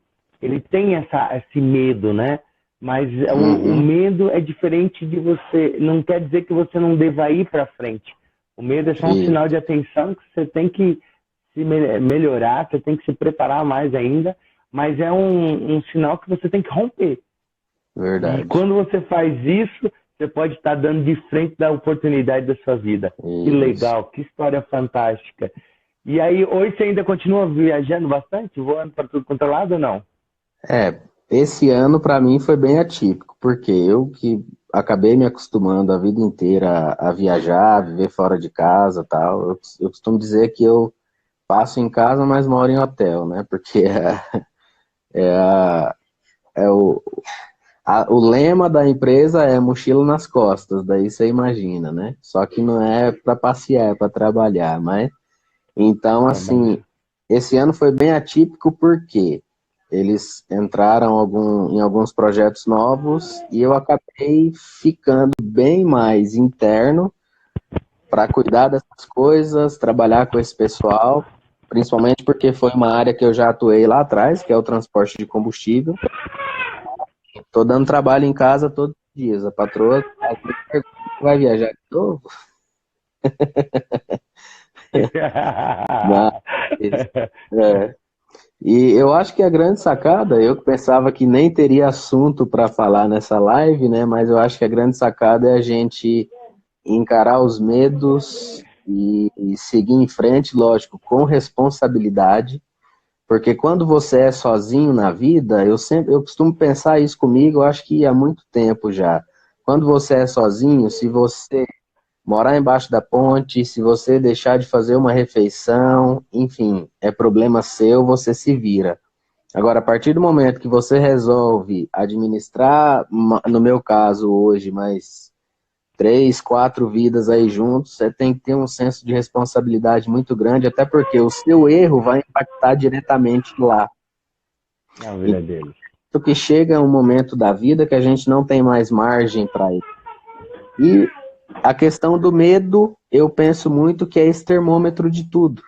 tem esse medo, né? Mas o Uhum, medo é diferente de você, não quer dizer que você não deva ir para frente. O medo é só um sinal isso, de atenção que você tem que se melhorar, você tem que se preparar mais ainda, mas é um sinal que você tem que romper. E verdade. quando você faz isso, você pode estar dando de frente da oportunidade da sua vida. Que Isso. legal, que história fantástica. E aí, hoje você ainda continua viajando bastante, voando para tudo quanto é lado ou não? É, esse ano para mim foi bem atípico, porque eu que acabei me acostumando a vida inteira a viajar, a viver fora de casa, tal. Eu costumo dizer que eu passo em casa, mas moro em hotel, né? Porque é o lema da empresa é mochila nas costas, daí você imagina, né? Só que não é para passear, é para trabalhar, mas então assim, Trabalhar. esse ano foi bem atípico porque eles entraram em alguns projetos novos e eu acabei ficando bem mais interno para cuidar dessas coisas, trabalhar com esse pessoal, principalmente porque foi uma área que eu já atuei lá atrás, que é o transporte de combustível. Estou dando trabalho em casa todos os dias. A patroa às vezes pergunta, vai viajar de novo? Mas, é, e eu acho que a grande sacada, eu que pensava que nem teria assunto para falar nessa live, né? Mas eu acho que a grande sacada é a gente encarar os medos e seguir em frente, lógico, com responsabilidade, porque quando você é sozinho na vida, eu costumo pensar isso comigo, eu acho que há muito tempo já. Quando você é sozinho, se você morar embaixo da ponte, se você deixar de fazer uma refeição, enfim, é problema seu, você se vira. Agora, a partir do momento que você resolve administrar, no meu caso hoje, mais 3, 4 vidas aí juntos, você tem que ter um senso de responsabilidade muito grande, até porque o seu erro vai impactar diretamente lá. Na vida deles. Então, que chega um momento da vida que a gente não tem mais margem para ir. E a questão do medo, eu penso muito que é esse termômetro de tudo.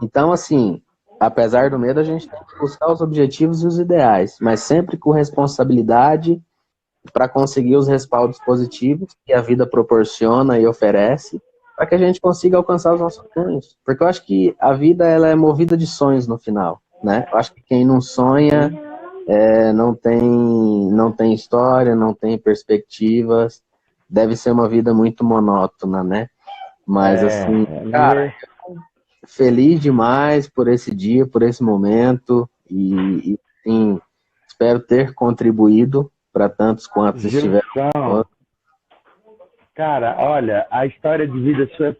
Então, assim, apesar do medo, a gente tem que buscar os objetivos e os ideais, mas sempre com responsabilidade para conseguir os respaldos positivos que a vida proporciona e oferece, para que a gente consiga alcançar os nossos sonhos. Porque eu acho que a vida ela é movida de sonhos no final, né? Eu acho que quem não sonha Sim. não tem história, não tem perspectivas, deve ser uma vida muito monótona, né? Mas assim, cara, Viver. feliz demais por esse dia, por esse momento e sim, espero ter contribuído para tantos quantos estiveram Gilson, conosco. Cara, olha, a história de vida sua é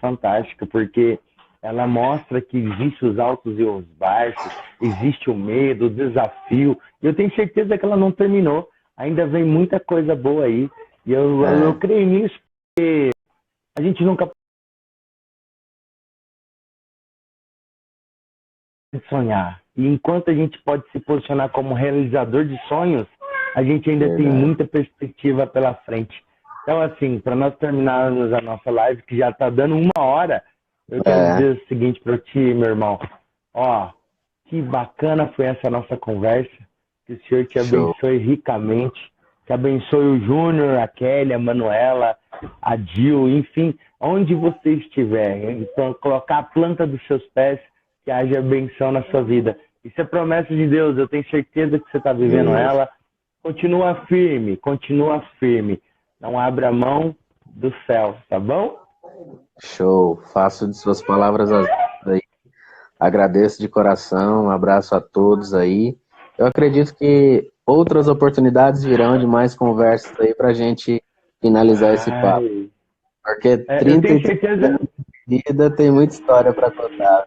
fantástica, porque ela mostra que existe os altos e os baixos, existe o medo, o desafio. E eu tenho certeza que ela não terminou. Ainda vem muita coisa boa aí. E eu É, creio nisso, porque a gente nunca pode sonhar. E enquanto a gente pode se posicionar como realizador de sonhos, a gente ainda tem verdade. muita perspectiva pela frente. Então, assim, para nós terminarmos a nossa live, que já está dando 1 hora, eu quero É, dizer o seguinte para ti, meu irmão. Ó, que bacana foi essa nossa conversa. Que o Senhor te show. abençoe ricamente. Que abençoe o Júnior, a Kelly, a Manuela, a Dil, enfim, onde você estiver. Então, colocar a planta dos seus pés, que haja benção na sua vida. Isso é promessa de Deus, eu tenho certeza que você está vivendo Isso. ela. Continua firme, continua firme. Não abra mão do céu, tá bom? Show. Faço de suas palavras as minhas aí. Agradeço de coração. Um abraço a todos aí. Eu acredito que outras oportunidades virão de mais conversas aí para a gente finalizar esse papo. Ai, Porque eu tenho 33 certeza, anos de vida tem muita história para contar.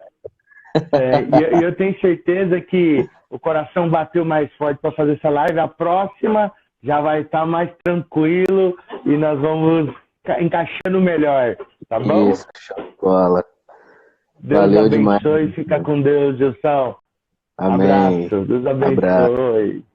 e eu tenho certeza que o coração bateu mais forte para fazer essa live. A próxima já vai estar mais tranquilo e nós vamos encaixando melhor, tá bom? Isso, show de bola. Deus Valeu demais. abençoe, fica com Deus, Gilson. Amém. Abraço, Deus Abraço. abençoe.